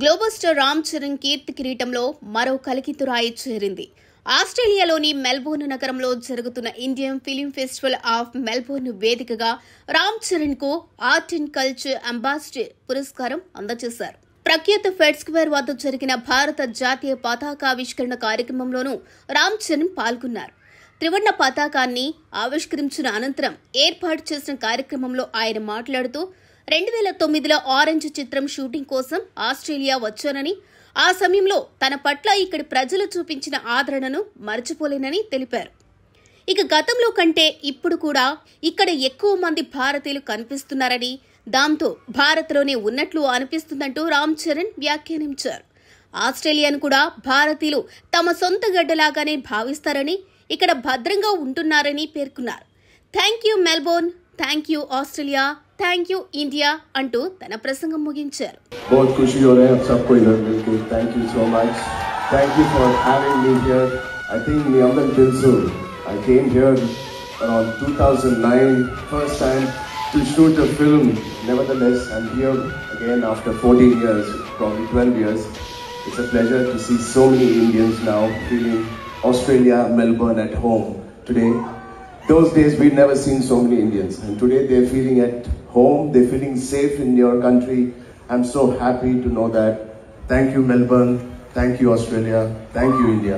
Global star Ram Charan కీర్తి కిరీటంలో మరో కలికితురాయి చేరింది. ఆస్ట్రేలియాలోని మెల్బోర్న్ నగరంలో జరుగుతున్న Indian film festival of Melbourne వేదికగా రామ్ చరణ్ కు ఆర్ట్ అండ్ కల్చర్ అంబాసిడర్ పురస్కారం అందజేశారు. ప్రఖ్యాత ఫెడ్ స్క్వేర్ వద్ద జరిగిన భారత జాతీయ పతాకావిష్కరణ కార్యక్రమంలోనూ రామ్ చరణ్ పాల్గొన్నారు. త్రివర్ణ పతాకాన్ని ఆవిష్కరించిన అనంతరం ఏర్పాటు చేసిన కార్యక్రమంలో ఆయన మాట్లాడుతూ 2009లో ఆరెంజ్ చిత్రం షూటింగ్ కోసం ఆస్ట్రేలియా వచ్చానని, ఆ సమయంలో తన పట్ల ఇక్కడి ప్రజలు చూపించిన ఆదరణను మర్చిపోలేనని తెలిపారు. ఇక గతంలో కంటే ఇప్పుడు కూడా ఇక్కడ ఎక్కువ మంది భారతీయులు కనిపిస్తున్నారని, దాంతో భారత్లోనే ఉన్నట్లు అనిపిస్తుందంటూ రామ్ చరణ్ వ్యాఖ్యానించారు. ఆస్ట్రేలియాను కూడా భారతీయులు తమ సొంత గడ్డలాగానే భావిస్తారని, ఇక్కడ భద్రంగా ఉంటున్నారని పేర్కొన్నారు. Thank you Melbourne, thank you Australia, thank you India అంటూ తన ప్రసంగం ముగించారు. बहुत खुशी हो रहा है सबको इधर मिलके. Thank you so much. Thank you for having me here. I think Niamban Dilsu. I came here around 2009, first time to shoot a film. Nevertheless, I'm here again after 14 years, probably 12 years. It's a pleasure to see so many Indians now feeling Australia, Melbourne at home today. Those days we'd never seen so many Indians, and today they're feeling at home, they're feeling safe in your country. I'm so happy to know that. Thank you Melbourne, thank you Australia, thank you India.